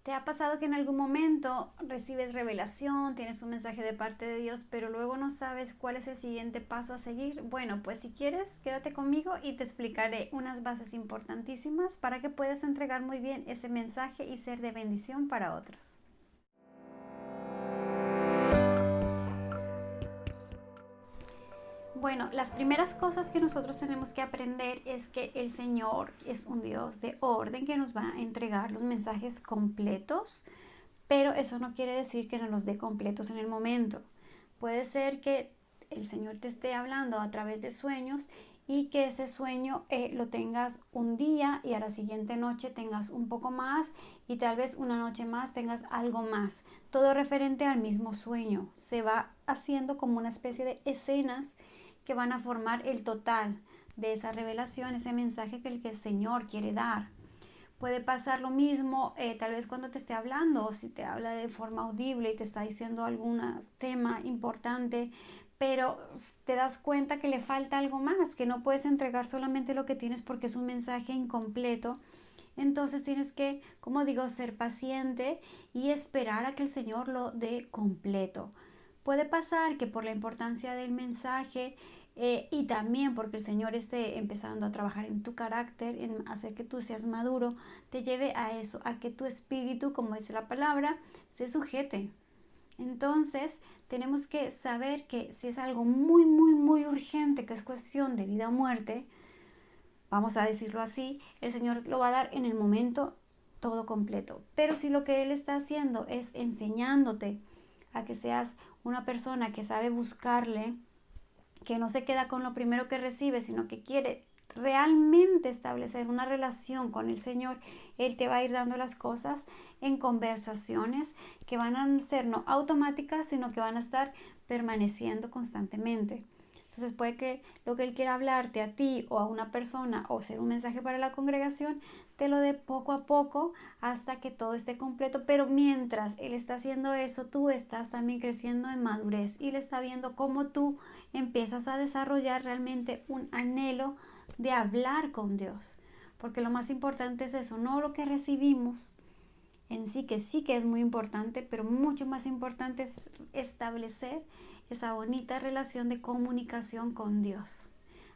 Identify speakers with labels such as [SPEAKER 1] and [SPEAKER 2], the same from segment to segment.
[SPEAKER 1] ¿Te ha pasado que en algún momento recibes revelación, tienes un mensaje de parte de Dios, pero luego no sabes cuál es el siguiente paso a seguir? Bueno, pues si quieres, quédate conmigo y te explicaré unas bases importantísimas para que puedas entregar muy bien ese mensaje y ser de bendición para otros. Bueno, las primeras cosas que nosotros tenemos que aprender es que el Señor es un Dios de orden que nos va a entregar los mensajes completos, pero eso no quiere decir que no los dé completos en el momento. Puede ser que el Señor te esté hablando a través de sueños y que ese sueño lo tengas un día y a la siguiente noche tengas un poco más y tal vez una noche más tengas algo más. Todo referente al mismo sueño. Se va haciendo como una especie de escenas que van a formar el total de esa revelación, ese mensaje que el Señor quiere dar. Puede pasar lo mismo, tal vez cuando te esté hablando, o si te habla de forma audible y te está diciendo algún tema importante, pero te das cuenta que le falta algo más, que no puedes entregar solamente lo que tienes porque es un mensaje incompleto. Entonces tienes que, como digo, ser paciente y esperar a que el Señor lo dé completo. Puede pasar que por la importancia del mensaje y también porque el Señor esté empezando a trabajar en tu carácter, en hacer que tú seas maduro, te lleve a eso, a que tu espíritu, como dice la palabra, se sujete. Entonces, tenemos que saber que si es algo muy, muy, muy urgente, que es cuestión de vida o muerte, vamos a decirlo así, el Señor lo va a dar en el momento todo completo. Pero si lo que Él está haciendo es enseñándote a que seas una persona que sabe buscarle, que no se queda con lo primero que recibe, sino que quiere realmente establecer una relación con el Señor, Él te va a ir dando las cosas en conversaciones que van a ser no automáticas, sino que van a estar permaneciendo constantemente. Entonces puede que lo que Él quiera hablarte a ti o a una persona o ser un mensaje para la congregación, te lo dé poco a poco hasta que todo esté completo. Pero mientras Él está haciendo eso, tú estás también creciendo en madurez y Él está viendo cómo tú empiezas a desarrollar realmente un anhelo de hablar con Dios. Porque lo más importante es eso, no lo que recibimos en sí que es muy importante, pero mucho más importante es establecer esa bonita relación de comunicación con Dios.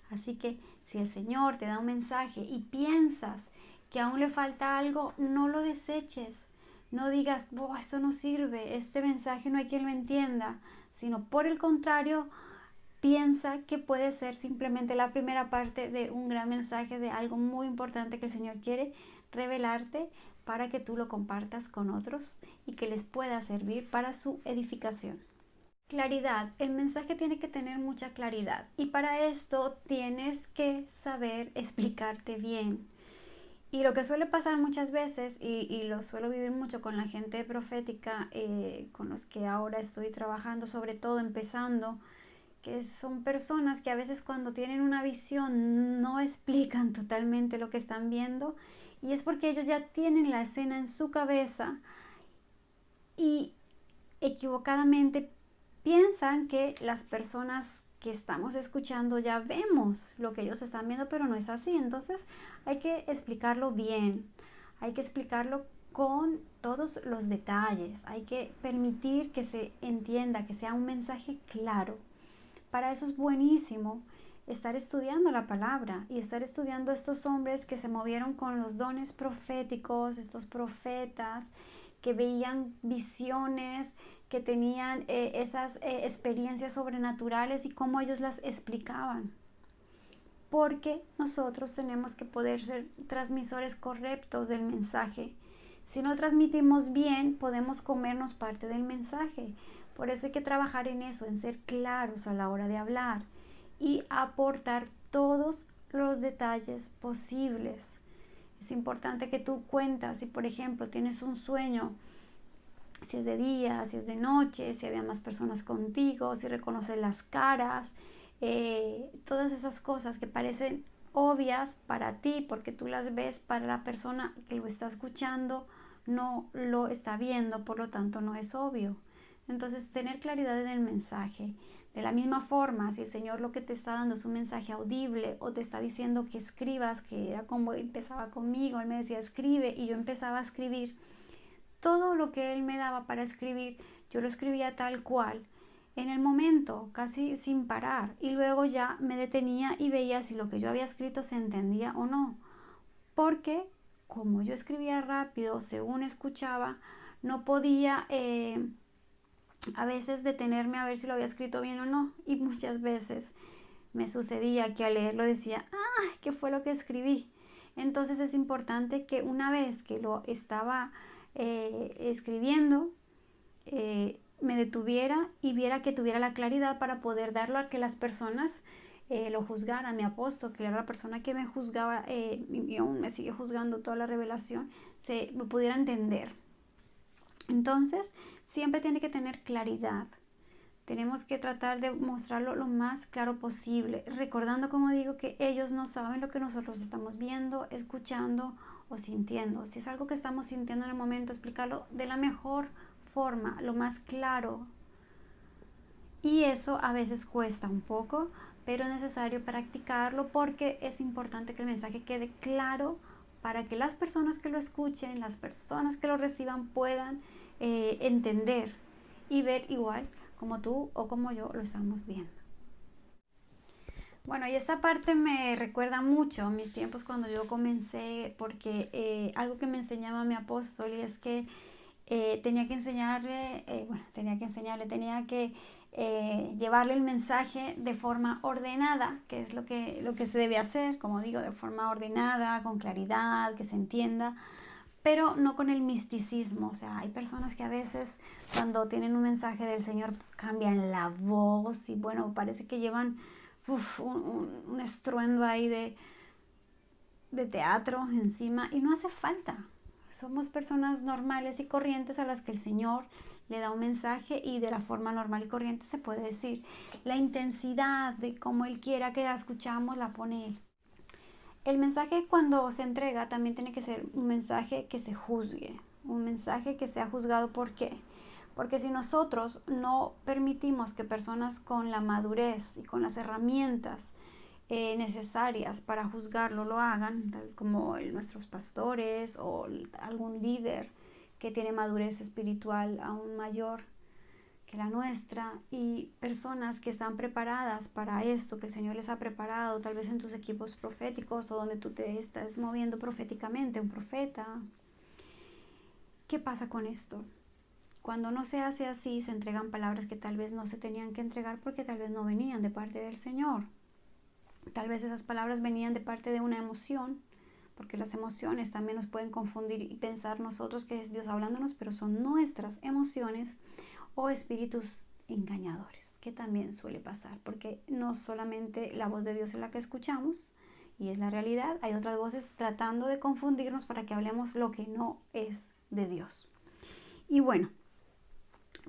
[SPEAKER 1] Así que si el Señor te da un mensaje y piensas que aún le falta algo, no lo deseches. No digas, eso no sirve, este mensaje no hay quien lo entienda, sino por el contrario, piensa que puede ser simplemente la primera parte de un gran mensaje, de algo muy importante que el Señor quiere revelarte para que tú lo compartas con otros y que les pueda servir para su edificación. Claridad. El mensaje tiene que tener mucha claridad y para esto tienes que saber explicarte bien. Y lo que suele pasar muchas veces, y lo suelo vivir mucho con la gente profética, con los que ahora estoy trabajando, sobre todo empezando, que son personas que a veces cuando tienen una visión no explican totalmente lo que están viendo y es porque ellos ya tienen la escena en su cabeza y equivocadamente piensan que las personas que estamos escuchando ya vemos lo que ellos están viendo, pero no es así. Entonces hay que explicarlo bien, hay que explicarlo con todos los detalles, hay que permitir que se entienda, que sea un mensaje claro. Para eso es buenísimo estar estudiando la palabra y estar estudiando estos hombres que se movieron con los dones proféticos, estos profetas que veían visiones, que tenían esas experiencias sobrenaturales y cómo ellos las explicaban. Porque nosotros tenemos que poder ser transmisores correctos del mensaje. Si no transmitimos bien, podemos comernos parte del mensaje. Por eso hay que trabajar en eso, en ser claros a la hora de hablar y aportar todos los detalles posibles. Es importante que tú cuentas, si por ejemplo tienes un sueño, si es de día, si es de noche, si había más personas contigo, si reconoces las caras, todas esas cosas que parecen obvias para ti porque tú las ves, para la persona que lo está escuchando no lo está viendo, por lo tanto no es obvio. Entonces, tener claridad en el mensaje. De la misma forma, si el Señor lo que te está dando es un mensaje audible o te está diciendo que escribas, que era como empezaba conmigo, Él me decía escribe y yo empezaba a escribir, todo lo que Él me daba para escribir, yo lo escribía tal cual, en el momento, casi sin parar. Y luego ya me detenía y veía si lo que yo había escrito se entendía o no. Porque como yo escribía rápido, según escuchaba, no podía a veces detenerme a ver si lo había escrito bien o no. Y muchas veces me sucedía que al leerlo decía, ¡ay! ¿Qué fue lo que escribí? Entonces es importante que una vez que lo estaba escribiendo, me detuviera y viera que tuviera la claridad para poder darlo a que las personas lo juzgaran. Mi apóstol, que era la persona que me juzgaba y aún me sigue juzgando toda la revelación, se me pudiera entender. Entonces, siempre tiene que tener claridad. Tenemos que tratar de mostrarlo lo más claro posible, recordando, como digo, que ellos no saben lo que nosotros estamos viendo, escuchando o sintiendo. Si es algo que estamos sintiendo en el momento, explicarlo de la mejor forma, lo más claro. Y eso a veces cuesta un poco, pero es necesario practicarlo porque es importante que el mensaje quede claro para que las personas que lo escuchen, las personas que lo reciban puedan entender y ver igual como tú o como yo lo estamos viendo. Bueno, y esta parte me recuerda mucho a mis tiempos cuando yo comencé, porque algo que me enseñaba mi apóstol y es que tenía que enseñarle, tenía que llevarle el mensaje de forma ordenada, que es lo que se debe hacer, como digo, de forma ordenada, con claridad, que se entienda, pero no con el misticismo. O sea, hay personas que a veces cuando tienen un mensaje del Señor cambian la voz y bueno, parece que llevan un estruendo ahí de teatro encima y no hace falta. Somos personas normales y corrientes a las que el Señor le da un mensaje y de la forma normal y corriente se puede decir. La intensidad de cómo Él quiera que la escuchamos la pone Él. El mensaje cuando se entrega también tiene que ser un mensaje que se juzgue, un mensaje que sea juzgado. ¿Por qué? Porque si nosotros no permitimos que personas con la madurez y con las herramientas necesarias para juzgarlo lo hagan, tal como nuestros pastores o algún líder que tiene madurez espiritual aún mayor que la nuestra, y personas que están preparadas para esto, que el Señor les ha preparado, tal vez en tus equipos proféticos o donde tú te estás moviendo proféticamente, un profeta. ¿Qué pasa con esto? Cuando no se hace así, se entregan palabras que tal vez no se tenían que entregar porque tal vez no venían de parte del Señor. Tal vez esas palabras venían de parte de una emoción, porque las emociones también nos pueden confundir y pensar nosotros que es Dios hablándonos, pero son nuestras emociones o espíritus engañadores, que también suele pasar, porque no solamente la voz de Dios es la que escuchamos y es la realidad, hay otras voces tratando de confundirnos para que hablemos lo que no es de Dios. Y bueno,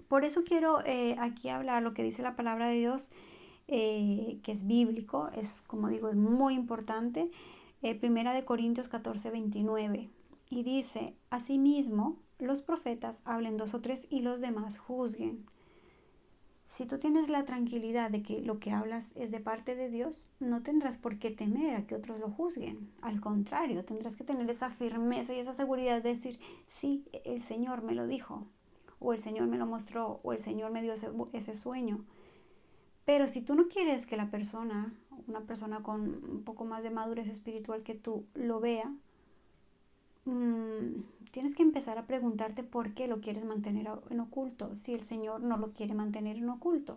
[SPEAKER 1] por eso quiero aquí hablar lo que dice la palabra de Dios, que es bíblico, es, como digo, es muy importante. Primera de Corintios 14:29, y dice: asimismo, los profetas hablen 2 o 3 y los demás juzguen. Si tú tienes la tranquilidad de que lo que hablas es de parte de Dios, no tendrás por qué temer a que otros lo juzguen. Al contrario, tendrás que tener esa firmeza y esa seguridad de decir: sí, el Señor me lo dijo, o el Señor me lo mostró, o el Señor me dio ese sueño. Pero si tú no quieres que la persona, una persona con un poco más de madurez espiritual que tú, lo vea, tienes que empezar a preguntarte por qué lo quieres mantener en oculto, si el Señor no lo quiere mantener en oculto.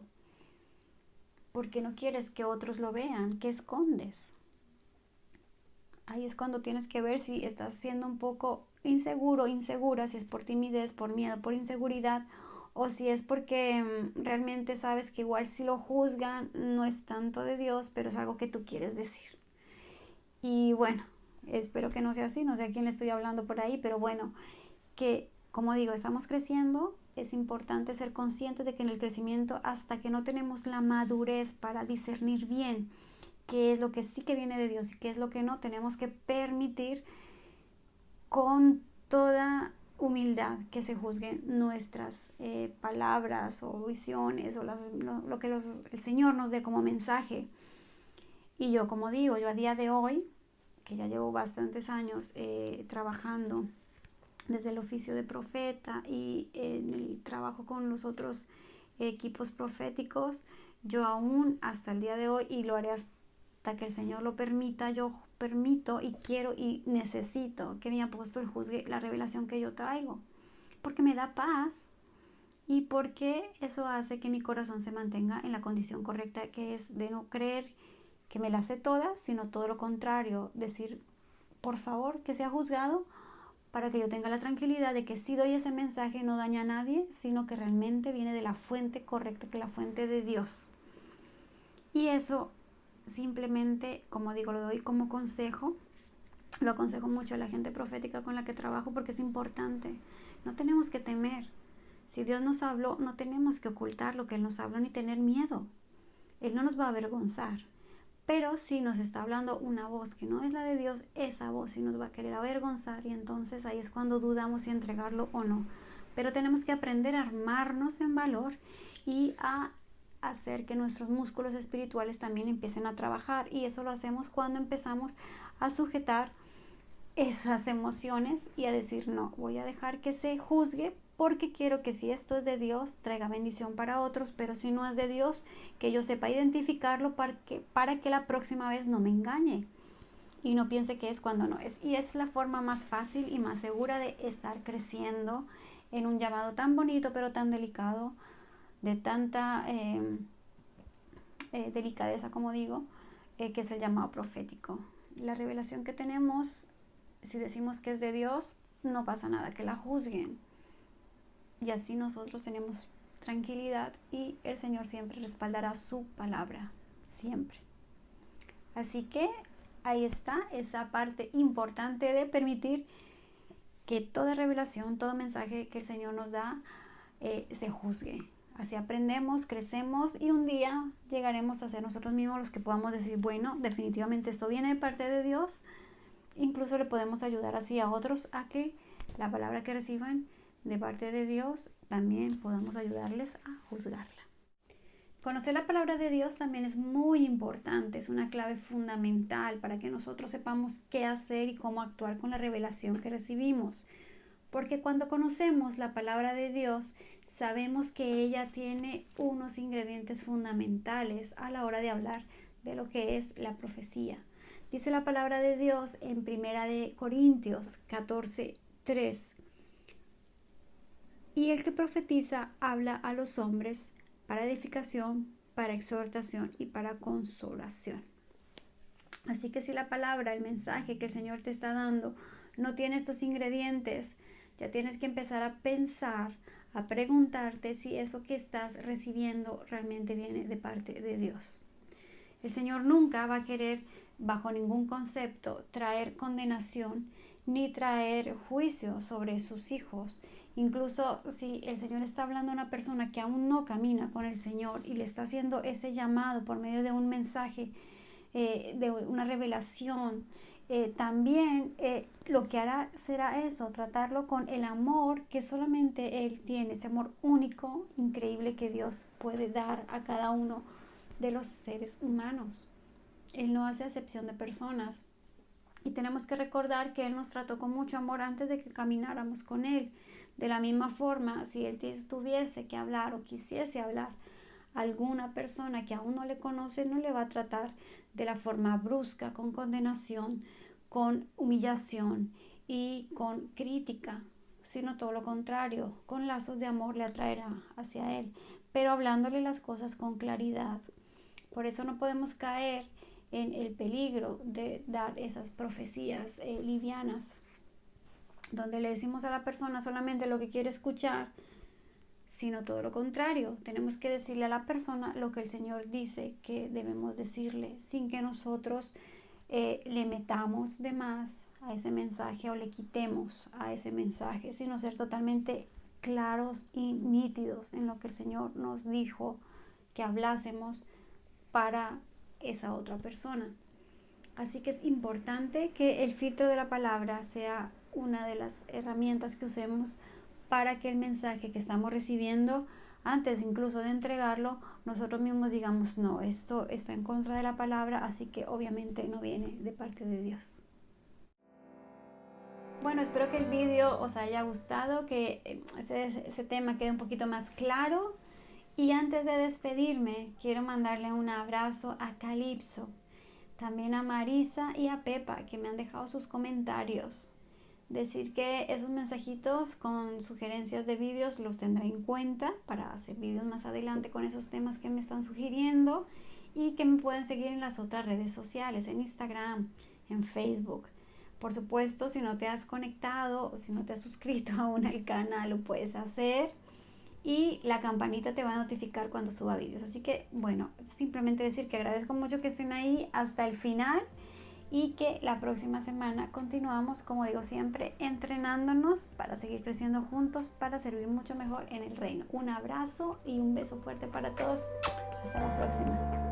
[SPEAKER 1] ¿Por qué no quieres que otros lo vean? ¿Qué escondes? Ahí es cuando tienes que ver si estás siendo un poco inseguro, insegura, si es por timidez, por miedo, por inseguridad, o si es porque realmente sabes que igual si lo juzgan no es tanto de Dios, pero es algo que tú quieres decir. Y bueno, espero que no sea así, no sé a quién le estoy hablando por ahí, pero bueno, que como digo, estamos creciendo, es importante ser conscientes de que en el crecimiento, hasta que no tenemos la madurez para discernir bien qué es lo que sí que viene de Dios y qué es lo que no, tenemos que permitir con toda humildad que se juzguen nuestras palabras o visiones o lo que el Señor nos dé como mensaje. Y yo, como digo, yo a día de hoy, que ya llevo bastantes años trabajando desde el oficio de profeta y en el trabajo con los otros equipos proféticos, yo aún hasta el día de hoy, y lo haré hasta que el Señor lo permita, yo permito y quiero y necesito que mi apóstol juzgue la revelación que yo traigo, porque me da paz y porque eso hace que mi corazón se mantenga en la condición correcta, que es de no creer que me la sé toda, sino todo lo contrario, decir, por favor, que sea juzgado, para que yo tenga la tranquilidad de que si doy ese mensaje no daña a nadie, sino que realmente viene de la fuente correcta, que es la fuente de Dios. Y eso simplemente, como digo, lo doy como consejo, lo aconsejo mucho a la gente profética con la que trabajo porque es importante. No tenemos que temer. Si Dios nos habló, no tenemos que ocultar lo que Él nos habló ni tener miedo. Él no nos va a avergonzar. Pero si nos está hablando una voz que no es la de Dios, esa voz sí nos va a querer avergonzar y entonces ahí es cuando dudamos si entregarlo o no. Pero tenemos que aprender a armarnos en valor y a hacer que nuestros músculos espirituales también empiecen a trabajar, y eso lo hacemos cuando empezamos a sujetar esas emociones y a decir, no, voy a dejar que se juzgue porque quiero que si esto es de Dios traiga bendición para otros, pero si no es de Dios, que yo sepa identificarlo para que la próxima vez no me engañe y no piense que es cuando no es. Y es la forma más fácil y más segura de estar creciendo en un llamado tan bonito pero tan delicado, de tanta delicadeza, como digo, que es el llamado profético. La revelación que tenemos, si decimos que es de Dios, no pasa nada, que la juzguen. Y así nosotros tenemos tranquilidad y el Señor siempre respaldará su palabra, siempre. Así que ahí está esa parte importante de permitir que toda revelación, todo mensaje que el Señor nos da, se juzgue. Así aprendemos, crecemos y un día llegaremos a ser nosotros mismos los que podamos decir, bueno, definitivamente esto viene de parte de Dios. Incluso le podemos ayudar así a otros a que la palabra que reciban de parte de Dios también podamos ayudarles a juzgarla. Conocer la palabra de Dios también es muy importante, es una clave fundamental para que nosotros sepamos qué hacer y cómo actuar con la revelación que recibimos. Porque cuando conocemos la palabra de Dios, sabemos que ella tiene unos ingredientes fundamentales a la hora de hablar de lo que es la profecía. Dice la palabra de Dios en 1 Corintios 14:3. Y el que profetiza habla a los hombres para edificación, para exhortación y para consolación. Así que si la palabra, el mensaje que el Señor te está dando, no tiene estos ingredientes, ya tienes que empezar a pensar, a preguntarte si eso que estás recibiendo realmente viene de parte de Dios. El Señor nunca va a querer, bajo ningún concepto, traer condenación ni traer juicio sobre sus hijos. Incluso si el Señor está hablando a una persona que aún no camina con el Señor y le está haciendo ese llamado por medio de un mensaje, de una revelación, también lo que hará será eso, tratarlo con el amor que solamente Él tiene, ese amor único, increíble que Dios puede dar a cada uno de los seres humanos. Él no hace acepción de personas y tenemos que recordar que Él nos trató con mucho amor antes de que camináramos con Él. De la misma forma, si Él tuviese que hablar o quisiese hablar a alguna persona que aún no le conoce, no le va a tratar de la forma brusca, con condenación, con humillación y con crítica, sino todo lo contrario, con lazos de amor le atraerá hacia Él, pero hablándole las cosas con claridad. Por eso no podemos caer en el peligro de dar esas profecías livianas, donde le decimos a la persona solamente lo que quiere escuchar, sino todo lo contrario. Tenemos que decirle a la persona lo que el Señor dice que debemos decirle, sin que nosotros le metamos de más a ese mensaje o le quitemos a ese mensaje, sino ser totalmente claros y nítidos en lo que el Señor nos dijo que hablásemos para esa otra persona. Así que es importante que el filtro de la palabra sea una de las herramientas que usemos para que el mensaje que estamos recibiendo, antes incluso de entregarlo, nosotros mismos digamos, no, esto está en contra de la palabra, así que obviamente no viene de parte de Dios. bueno, espero que el vídeo os haya gustado, que ese tema quede un poquito más claro. Y antes de despedirme, quiero mandarle un abrazo a Calipso, también a Marisa y a Pepa, que me han dejado sus comentarios. Decir que esos mensajitos con sugerencias de vídeos los tendré en cuenta para hacer vídeos más adelante con esos temas que me están sugiriendo, y que me pueden seguir en las otras redes sociales, en Instagram, en Facebook. Por supuesto, si no te has conectado o si no te has suscrito aún al canal, lo puedes hacer, y la campanita te va a notificar cuando suba vídeos. Así que bueno, simplemente decir que agradezco mucho que estén ahí hasta el final, y que la próxima semana continuamos, como digo siempre, entrenándonos para seguir creciendo juntos, para servir mucho mejor en el reino. Un abrazo y un beso fuerte para todos. Hasta la próxima.